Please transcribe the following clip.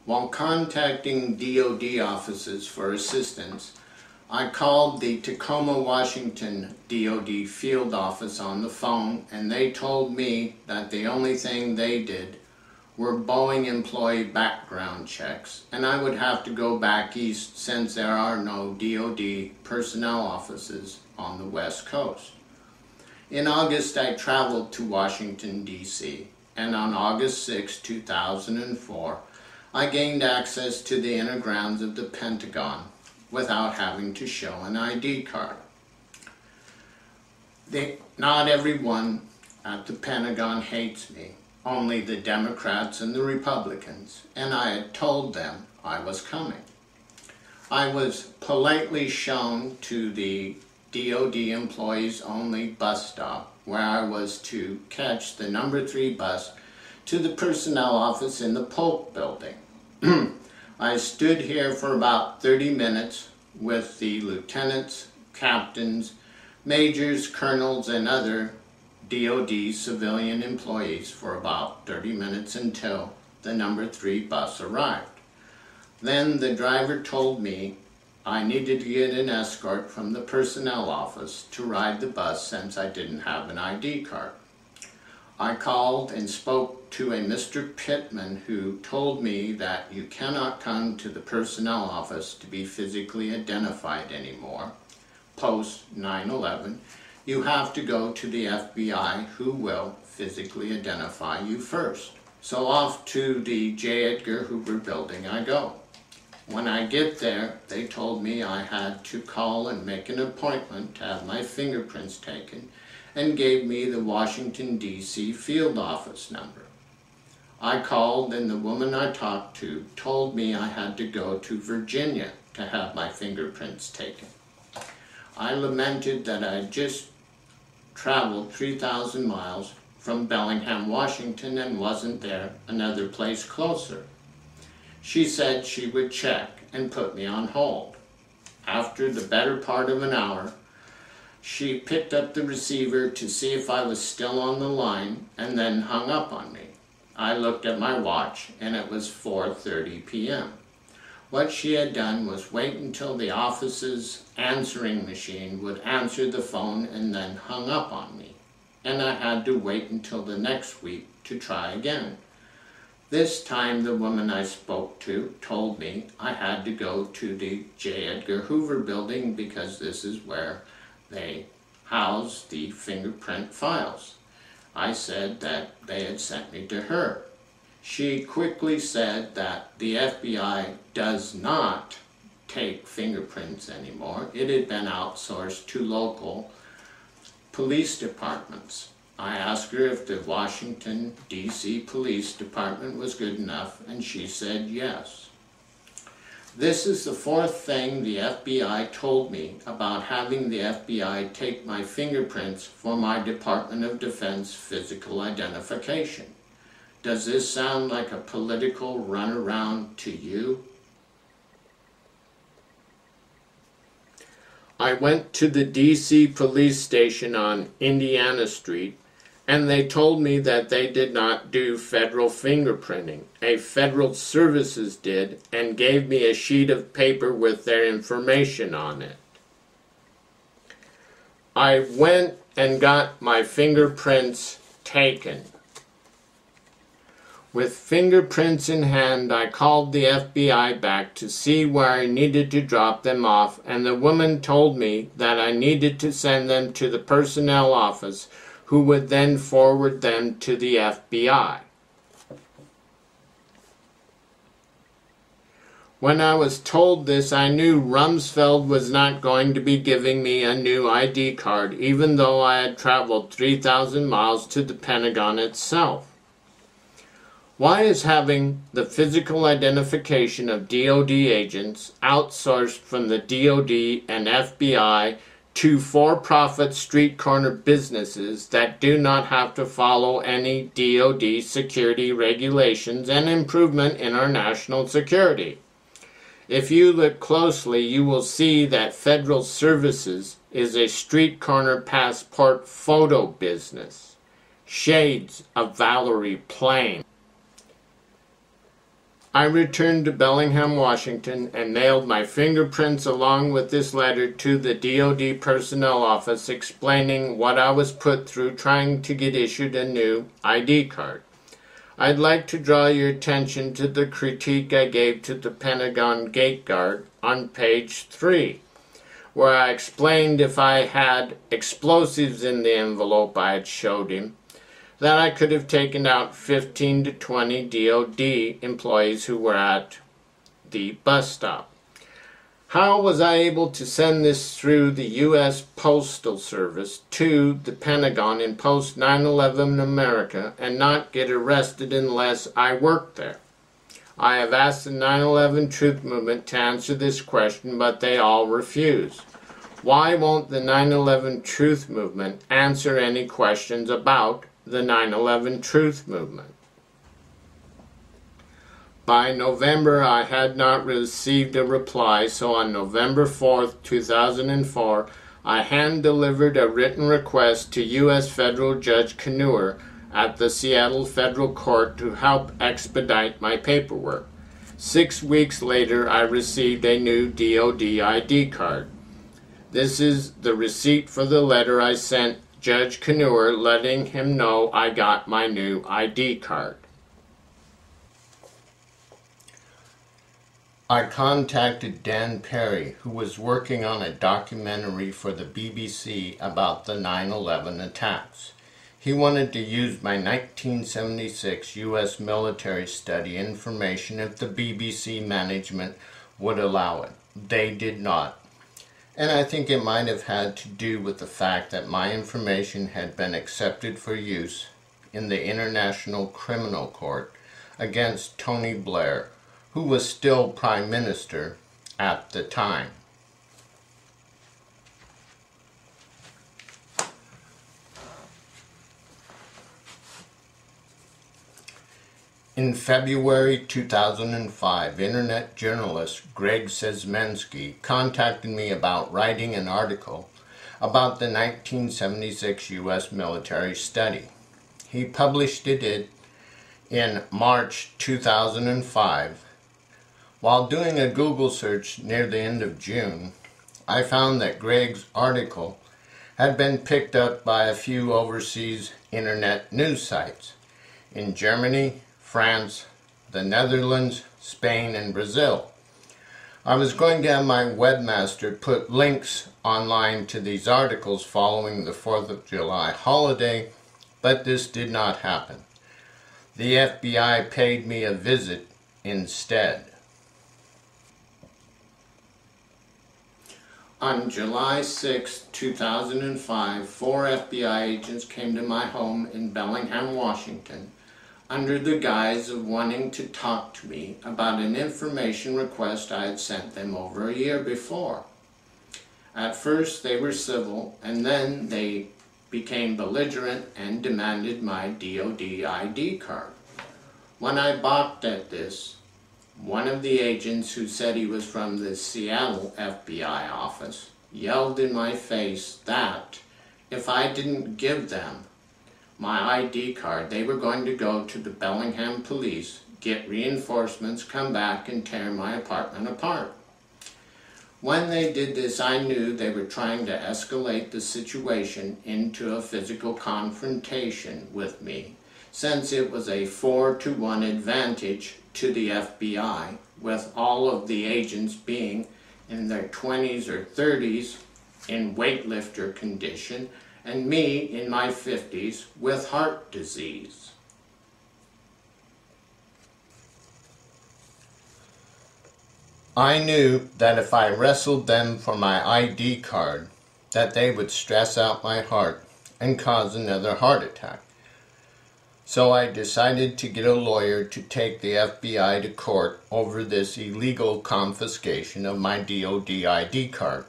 While contacting DoD offices for assistance, I called the Tacoma, Washington DoD field office on the phone, and they told me that the only thing they did were Boeing employee background checks, and I would have to go back east since there are no DoD personnel offices on the West Coast. In August, I traveled to Washington, D.C., and on August 6, 2004, I gained access to the inner grounds of the Pentagon without having to show an ID card. Not everyone at the Pentagon hates me, only the Democrats and the Republicans, and I had told them I was coming. I was politely shown to the DoD employees only bus stop where I was to catch the number 3 bus to the personnel office in the Polk building. I stood here for about 30 minutes with the lieutenants, captains, majors, colonels, and other DoD civilian employees for about 30 minutes until the number 3 bus arrived. Then the driver told me I needed to get an escort from the personnel office to ride the bus since I didn't have an ID card. I called and spoke to a Mr. Pittman who told me that you cannot come to the personnel office to be physically identified anymore. Post 9/11, you have to go to the FBI who will physically identify you first. So off to the J. Edgar Hoover building I go. When I get there, they told me I had to call and make an appointment to have my fingerprints taken, and gave me the Washington, D.C. field office number. I called, and the woman I talked to told me I had to go to Virginia to have my fingerprints taken. I lamented that I had just traveled 3,000 miles from Bellingham, Washington, and wasn't there another place closer. She said she would check and put me on hold. After the better part of an hour, she picked up the receiver to see if I was still on the line and then hung up on me. I looked at my watch and it was 4:30 p.m. What she had done was wait until the office's answering machine would answer the phone and then hung up on me. And I had to wait until the next week to try again. This time the woman I spoke to told me I had to go to the J. Edgar Hoover building because this is where they house the fingerprint files. I said that they had sent me to her. She quickly said that the FBI does not take fingerprints anymore. It had been outsourced to local police departments. I asked her if the Washington, D.C. Police Department was good enough, and she said yes. This is the 4th thing the FBI told me about having the FBI take my fingerprints for my Department of Defense physical identification. Does this sound like a political runaround to you? I went to the D.C. police station on Indiana Street, and they told me that they did not do federal fingerprinting. A federal services did, and gave me a sheet of paper with their information on it. I went and got my fingerprints taken. With fingerprints in hand, I called the FBI back to see where I needed to drop them off, and the woman told me that I needed to send them to the personnel office, who would then forward them to the FBI. When I was told this, I knew Rumsfeld was not going to be giving me a new ID card, even though I had traveled 3,000 miles to the Pentagon itself. Why is having the physical identification of DoD agents outsourced from the DoD and FBI to for-profit street corner businesses that do not have to follow any DoD security regulations and improvement in our national security? If you look closely, you will see that Federal Services is a street corner passport photo business. Shades of Valerie Plame. I returned to Bellingham, Washington, and mailed my fingerprints along with this letter to the DoD personnel office explaining what I was put through trying to get issued a new ID card. I'd like to draw your attention to the critique I gave to the Pentagon gate guard on page 3, where I explained if I had explosives in the envelope I had showed him, that I could have taken out 15 to 20 DoD employees who were at the bus stop. How was I able to send this through the U.S. Postal Service to the Pentagon in post 9/11 America and not get arrested unless I worked there? I have asked the 9/11 Truth Movement to answer this question, but they all refuse. Why won't the 9/11 Truth Movement answer any questions about the 9/11 Truth Movement? By November, I had not received a reply, so on November 4th, 2004, I hand-delivered a written request to U.S. Federal Judge Knauer at the Seattle Federal Court to help expedite my paperwork. 6 weeks later, I received a new DoD ID card. This is the receipt for the letter I sent Judge Knauer letting him know I got my new ID card. I contacted Dan Perry, who was working on a documentary for the BBC about the 9/11 attacks. He wanted to use my 1976 U.S. military study information if the BBC management would allow it. They did not. And I think it might have had to do with the fact that my information had been accepted for use in the International Criminal Court against Tony Blair, who was still Prime Minister at the time. In February 2005, Internet journalist Greg Sezmensky contacted me about writing an article about the 1976 U.S. military study. He published it in March 2005. While doing a Google search near the end of June, I found that Greg's article had been picked up by a few overseas internet news sites in Germany, France, the Netherlands, Spain, and Brazil. I was going to have my webmaster put links online to these articles following the 4th of July holiday, but this did not happen. The FBI paid me a visit instead. On July 6, 2005, 4 FBI agents came to my home in Bellingham, Washington, under the guise of wanting to talk to me about an information request I had sent them over a year before. At first they were civil, and then they became belligerent and demanded my DoD ID card. When I balked at this, one of the agents, who said he was from the Seattle FBI office, yelled in my face that if I didn't give them my ID card, they were going to go to the Bellingham police, get reinforcements, come back and tear my apartment apart. When they did this, I knew they were trying to escalate the situation into a physical confrontation with me, since it was a 4-to-1 advantage to the FBI, with all of the agents being in their 20s or 30s in weightlifter condition, and me in my 50s with heart disease. I knew that if I wrestled them for my ID card, that they would stress out my heart and cause another heart attack. So I decided to get a lawyer to take the FBI to court over this illegal confiscation of my DoD ID card.